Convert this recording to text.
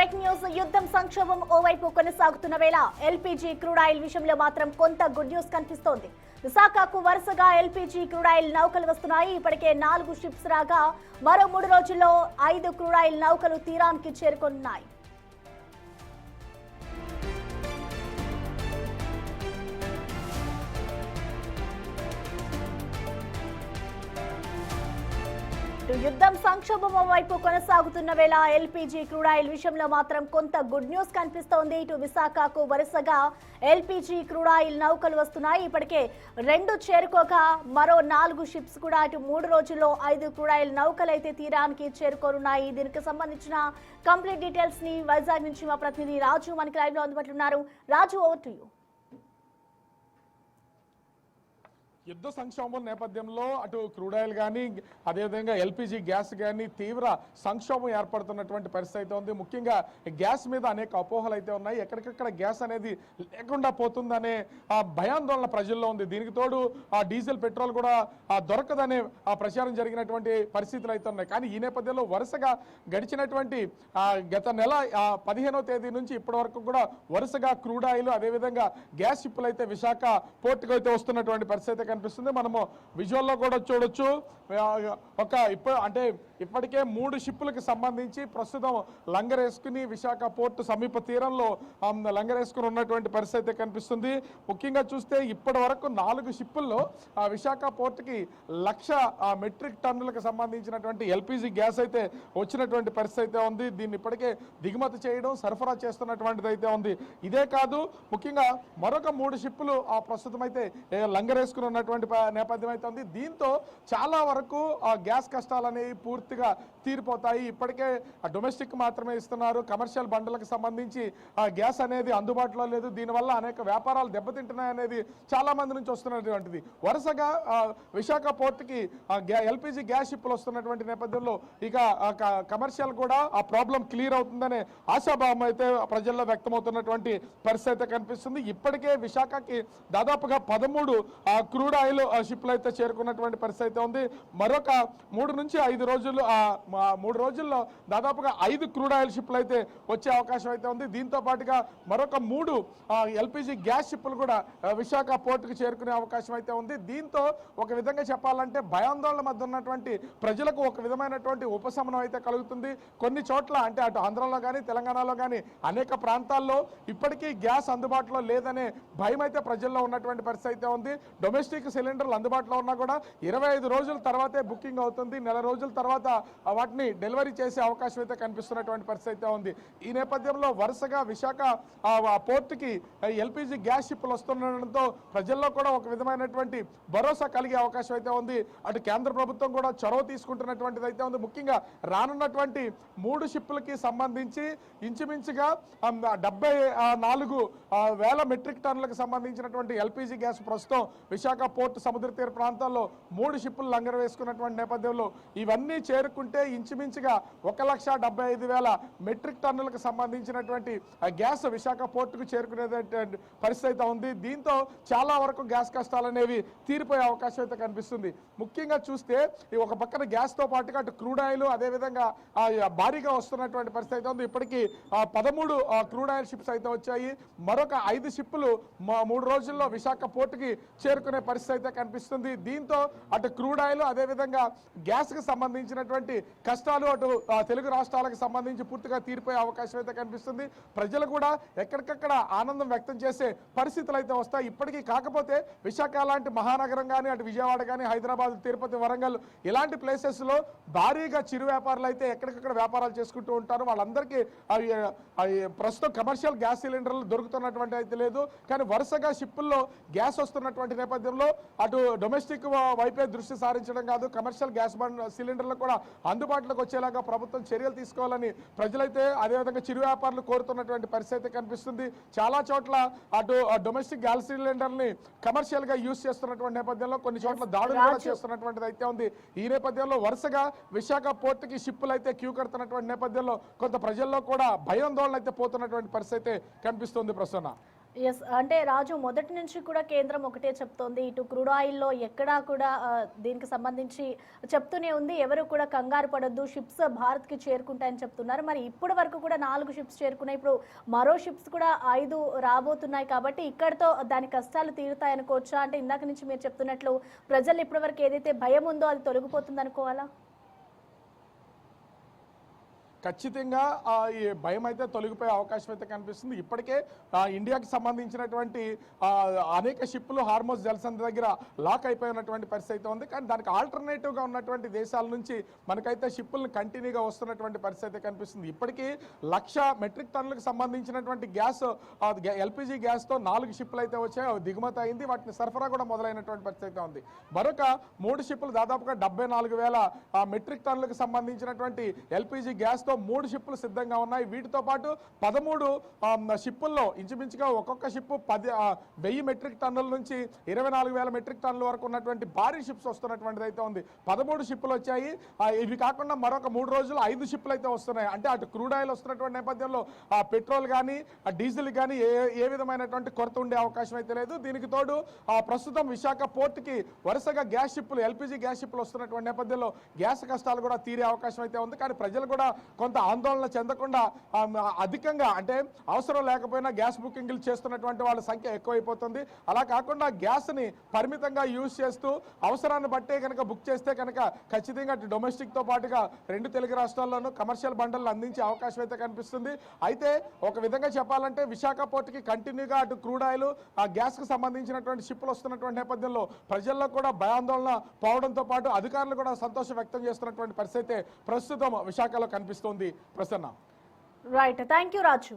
Break news. యుద్ధం సంక్షోభం ఓవైపు కొనసాగుతున్న వేళ ఎల్పీజీ క్రూడ్ ఆయిల్ విషయంలో మాత్రం కొంత గుడ్ న్యూస్ కనిపిస్తోంది. విశాఖకు వరుసగా ఎల్పీజీ క్రూడ్ ఆయిల్ నౌకలు వస్తున్నాయి. ఇప్పటికే 4 షిప్స్ రాగా మరో 3 రోజుల్లో 5 క్రూడ్ ఆయిల్ నౌకలు తీరానికి చేరుకున్నాయి. యుద్ధం సంక్షోభం వైపు కొనసాగుతున్న వేళ ఎల్పీజీ క్రూడ్ ఆయిల్ విషయంలో మాత్రం కొంత గుడ్ న్యూస్ కనిపిస్తోంది. ఇటు విశాఖకు వరుసగా ఎల్పీజీ క్రూడ్ ఆయిల్ నౌకలు వస్తున్నాయి. ఇప్పటికే 2 చేరుకోగా మరో 4 షిప్స్ కూడా అటు 3 రోజుల్లో 5 క్రూడ్ ఆయిల్ నౌకలు అయితే తీరానికి చేరుకోనున్నాయి. దీనికి సంబంధించిన కంప్లీట్ డీటెయిల్స్ ని వైజాగ్ నుంచి మా ప్రతినిధి రాజు మనకి లైవ్ లో అందుబాటులో ఉన్నారు. రాజు, ఓవర్ టు యూ. యుద్ధ సంక్షోభం నేపథ్యంలో అటు క్రూడ్ ఆయిల్ కానీ అదేవిధంగా ఎల్పీజీ గ్యాస్ కానీ తీవ్ర సంక్షోభం ఏర్పడుతున్నటువంటి పరిస్థితి అయితే ఉంది. ముఖ్యంగా గ్యాస్ మీద అనేక అపోహలు అయితే ఉన్నాయి. ఎక్కడికక్కడ గ్యాస్ అనేది లేకుండా పోతుందనే భయాందోళన ప్రజల్లో ఉంది. దీనికి తోడు డీజిల్ పెట్రోల్ కూడా దొరకదనే ప్రచారం జరిగినటువంటి పరిస్థితులు అయితే ఉన్నాయి. కానీ ఈ నేపథ్యంలో వరుసగా గడిచినటువంటి గత నెల 15వ తేదీ నుంచి ఇప్పటి వరకు కూడా వరుసగా క్రూడ్ ఆయిల్ అదేవిధంగా గ్యాస్ షిప్పులు అయితే విశాఖ పోర్టుకు అయితే వస్తున్నటువంటి పరిస్థితి కనిపిస్తుంది. మనము విజువల్లో కూడా చూడొచ్చు. ఇప్పటికే 3 షిప్పులకు సంబంధించి ప్రస్తుతం లంగరేసుకుని విశాఖ పోర్టు సమీప తీరంలో లంగరేసుకుని ఉన్నటువంటి పరిస్థితి కనిపిస్తుంది. ముఖ్యంగా చూస్తే ఇప్పటి వరకు 4 షిప్పుల్లో విశాఖ పోర్టుకి 1,00,000 మెట్రిక్ టన్నులకు సంబంధించినటువంటి ఎల్పీజీ గ్యాస్ అయితే వచ్చినటువంటి పరిస్థితి అయితే ఉంది. దీన్ని ఇప్పటికే దిగుమతి చేయడం, సరఫరా చేస్తున్నటువంటిది అయితే ఉంది. ఇదే కాదు, ముఖ్యంగా మరొక 3 షిప్పులు ప్రస్తుతం అయితే లంగరేసుకుని ఉన్నటువంటి నేపథ్యం అయితే ఉంది. దీంతో చాలా వరకు గ్యాస్ కష్టాలు అనేవి పూర్తిగా తీరిపోతాయి. ఇప్పటికే డొమెస్టిక్ మాత్రమే ఇస్తున్నారు. కమర్షియల్ బండలకు సంబంధించి గ్యాస్ అనేది అందుబాటులో లేదు. దీనివల్ల అనేక వ్యాపారాలు దెబ్బతింటున్నాయి అనేది చాలా మంది నుంచి వస్తున్నటువంటిది. వరుసగా విశాఖ పోర్టుకి ఎల్పీజీ గ్యాస్ షిప్పులు వస్తున్నటువంటి నేపథ్యంలో ఇక కమర్షియల్ కూడా ఆ ప్రాబ్లం క్లియర్ అవుతుందనే ఆశాభావం అయితే ప్రజల్లో వ్యక్తమవుతున్నటువంటి పరిస్థితి అయితే కనిపిస్తుంది. ఇప్పటికే విశాఖకి దాదాపుగా 13 క్రూడ్ ఆయిల్ షిప్లు అయితే చేరుకున్నటువంటి పరిస్థితి అయితే ఉంది. మరొక 3 నుంచి 5 రోజులు 3 రోజుల్లో దాదాపుగా 5 క్రూడ్ ఆయిల్ షిప్లు అయితే వచ్చే అవకాశం అయితే ఉంది. దీంతో పాటుగా మరొక 3 ఎల్పీజీ గ్యాస్ షిప్లు కూడా విశాఖ పోర్టుకు చేరుకునే అవకాశం అయితే ఉంది. దీంతో ఒక విధంగా చెప్పాలంటే భయాందోళన మధ్య ఉన్నటువంటి ప్రజలకు ఒక విధమైనటువంటి ఉపశమనం అయితే కలుగుతుంది. కొన్ని చోట్ల అంటే అటు ఆంధ్రలో కానీ తెలంగాణలో కానీ అనేక ప్రాంతాల్లో ఇప్పటికీ గ్యాస్ అందుబాటులో లేదనే భయం అయితే ప్రజల్లో ఉన్నటువంటి పరిస్థితి అయితే ఉంది. డొమెస్టిక్ సిలిండర్లు అందుబాటులో ఉన్నా కూడా 25 రోజుల తర్వాతే బుకింగ్ అవుతుంది. నెల రోజుల తర్వాత వాటిని డెలివరీ చేసే అవకాశం అయితే కనిపిస్తున్నటువంటి పరిస్థితి అయితే ఉంది. ఈ నేపథ్యంలో వరుసగా విశాఖ పోర్టుకి ఎల్పీజీ గ్యాస్ షిప్పులు వస్తుండడంతో ప్రజల్లో కూడా ఒక విధమైనటువంటి భరోసా కలిగే అవకాశం అయితే ఉంది. అటు కేంద్ర ప్రభుత్వం కూడా చొరవ తీసుకుంటున్నటువంటిది అయితే ఉంది. ముఖ్యంగా రానున్నటువంటి 3 షిప్పులకి సంబంధించి ఇంచుమించుగా 74,000 మెట్రిక్ టన్నులకు సంబంధించినటువంటి ఎల్పీజీ గ్యాస్ ప్రస్తుతం విశాఖ పోర్టు సముద్ర తీర ప్రాంతాల్లో 3 షిప్పులు లంగర వేసుకున్నటువంటి నేపథ్యంలో ఇవన్నీ చేరుకుంటే ఇంచుమించుగా 1,75,000 మెట్రిక్ టన్నులకు సంబంధించినటువంటి గ్యాస్ విశాఖ పోర్టుకు చేరుకునే పరిస్థితి ఉంది. దీంతో చాలా వరకు గ్యాస్ కష్టాలు అనేవి తీరిపోయే అవకాశం అయితే కనిపిస్తుంది. ముఖ్యంగా చూస్తే ఈ ఒక పక్కన గ్యాస్ తో పాటుగా అటు క్రూడ్ ఆయిల్ అదేవిధంగా భారీగా వస్తున్నటువంటి పరిస్థితి ఉంది. ఇప్పటికీ 13 క్రూడ్ ఆయిల్ షిప్స్ అయితే వచ్చాయి. మరొక 5 షిప్పులు 3 రోజుల్లో విశాఖ పోర్టుకి చేరుకునే పరిస్థితి అయితే కనిపిస్తుంది. దీంతో అటు క్రూడ్ ఆయిల్ అదేవిధంగా గ్యాస్ కి సంబంధించినటువంటి కష్టాలు అటు తెలుగు రాష్ట్రాలకు సంబంధించి పూర్తిగా తీరిపోయే అవకాశం అయితే కనిపిస్తుంది. ప్రజలు కూడా ఎక్కడికక్కడ ఆనందం వ్యక్తం చేసే పరిస్థితులు అయితే వస్తాయి. ఇప్పటికీ కాకపోతే విశాఖ లాంటి మహానగరం కానీ అటు విజయవాడ కానీ హైదరాబాద్, తిరుపతి, వరంగల్ ఇలాంటి ప్లేసెస్ లో భారీగా చిరు వ్యాపారులు అయితే ఎక్కడికక్కడ వ్యాపారాలు చేసుకుంటూ ఉంటారు. వాళ్ళందరికీ ప్రస్తుతం కమర్షియల్ గ్యాస్ సిలిండర్లు దొరుకుతున్నటువంటి అయితే లేదు. కానీ వరుసగా షిప్పుల్లో గ్యాస్ వస్తున్నటువంటి నేపథ్యంలో అటు డొమెస్టిక్ వైపే దృష్టి సారించడం కాదు, కమర్షియల్ గ్యాస్ సిలిండర్లు కూడా అందుబాటులోకి వచ్చేలాగా ప్రభుత్వం చర్యలు తీసుకోవాలని ప్రజలైతే అదేవిధంగా చిరు వ్యాపారులు కోరుతున్నటువంటి పరిస్థితి కనిపిస్తుంది. చాలా చోట్ల అటు డొమెస్టిక్ గ్యాస్ సిలిండర్ని కమర్షియల్ గా యూజ్ చేస్తున్నటువంటి నేపథ్యంలో కొన్ని చోట్ల దాడులు కూడా చేస్తున్నటువంటిది అయితే ఉంది. ఈ నేపథ్యంలో వరుసగా విశాఖ పోర్టుకి షిప్పులు అయితే క్యూ కడుతున్నటువంటి నేపథ్యంలో కొంత ప్రజల్లో కూడా భయాందోళన అయితే పోతున్నటువంటి పరిస్థితి కనిపిస్తుంది. ప్రస్తుతం ఎస్ అంటే రాజు మొదటి నుంచి కూడా కేంద్రం ఒకటే చెప్తోంది, ఇటు క్రూడ్ ఆయిల్లో ఎక్కడా కూడా దీనికి సంబంధించి చెప్తూనే ఉంది, ఎవరు కూడా కంగారు పడొద్దు, షిప్స్ భారత్కి చేరుకుంటాయని చెప్తున్నారు. మరి ఇప్పటి వరకు కూడా 4 షిప్స్ చేరుకున్నాయి, ఇప్పుడు మరో షిప్స్ కూడా 5 రాబోతున్నాయి. కాబట్టి ఇక్కడితో దాని కష్టాలు తీరుతాయనుకోవచ్చా? అంటే ఇందాక నుంచి మీరు చెప్తున్నట్లు ప్రజలు ఇప్పటి వరకు ఏదైతే భయం ఉందో అది తొలగిపోతుంది అనుకోవాలా? ఖచ్చితంగా ఈ భయం అయితే తొలగిపోయే అవకాశం అయితే కనిపిస్తుంది. ఇప్పటికే ఇండియాకి సంబంధించినటువంటి అనేక షిప్పులు హార్మోస్ జలసంధి దగ్గర లాక్ అయిపోయినటువంటి పరిస్థితి అయితే ఉంది. కానీ దానికి ఆల్టర్నేటివ్గా ఉన్నటువంటి దేశాల నుంచి మనకైతే షిప్పులను కంటిన్యూగా వస్తున్నటువంటి పరిస్థితి అయితే కనిపిస్తుంది. ఇప్పటికీ 1,00,000 మెట్రిక్ టన్నులకు సంబంధించినటువంటి గ్యాస్ ఎల్పిజి గ్యాస్తో 4 షిప్పులు అయితే వచ్చాయి, దిగుమతి అయింది, వాటిని సరఫరా కూడా మొదలైనటువంటి పరిస్థితి అయితే ఉంది. మరొక 3 షిప్పులు దాదాపుగా 74,000 మెట్రిక్ టన్నులకు సంబంధించినటువంటి ఎల్పిజి గ్యాస్ 3 షిప్పులు సిద్ధంగా ఉన్నాయి. వీటితో పాటు 13 షిప్పుల్లో ఇంచుమించుగా ఒక్కొక్క షిప్పు 1000 మెట్రిక్ టన్నుల నుంచి 24,000 మెట్రిక్ టన్నుల వరకు ఉన్నటువంటి భారీ షిప్స్ వస్తున్నటువంటిది అయితే ఉంది. 13 షిప్పులు వచ్చాయి. ఇవి కాకుండా మరొక 3 రోజులు 5 షిప్పులు అయితే వస్తున్నాయి. అంటే అటు క్రూడ్ ఆయిల్ వస్తున్నటువంటి నేపథ్యంలో పెట్రోల్ కానీ డీజిల్ కానీ ఏ విధమైనటువంటి కొరత ఉండే అవకాశం అయితే లేదు. దీనికి తోడు ప్రస్తుతం విశాఖ పోర్టుకి వరుసగా గ్యాస్ షిప్పులు ఎల్పిజి గ్యాస్ షిప్పులు వస్తున్నటువంటి నేపథ్యంలో గ్యాస్ కష్టాలు కూడా తీరే అవకాశం అయితే ఉంది. కానీ ప్రజలు కూడా కొంత ఆందోళన చెందకుండా అధికంగా అంటే అవసరం లేకపోయినా గ్యాస్ బుకింగ్లు చేస్తున్నటువంటి వాళ్ళ సంఖ్య ఎక్కువైపోతుంది. అలా కాకుండా గ్యాస్ని పరిమితంగా యూజ్ చేస్తూ అవసరాన్ని బట్టే కనుక బుక్ చేస్తే కనుక ఖచ్చితంగా అటు డొమెస్టిక్తో పాటుగా 2 తెలుగు రాష్ట్రాల్లోనూ కమర్షియల్ బండలు అందించే అవకాశం అయితే కనిపిస్తుంది. అయితే ఒక విధంగా చెప్పాలంటే విశాఖ పోర్టుకి కంటిన్యూగా అటు క్రూడ్ ఆయిల్ గ్యాస్కి సంబంధించినటువంటి షిప్పులు వస్తున్నటువంటి నేపథ్యంలో ప్రజల్లో కూడా భయాందోళన పోవడంతో పాటు అధికారులు కూడా సంతోషం వ్యక్తం చేస్తున్నటువంటి పరిస్థితి ప్రస్తుతం విశాఖలో కనిపిస్తుంది. Prasanna. Right, thank you Raju.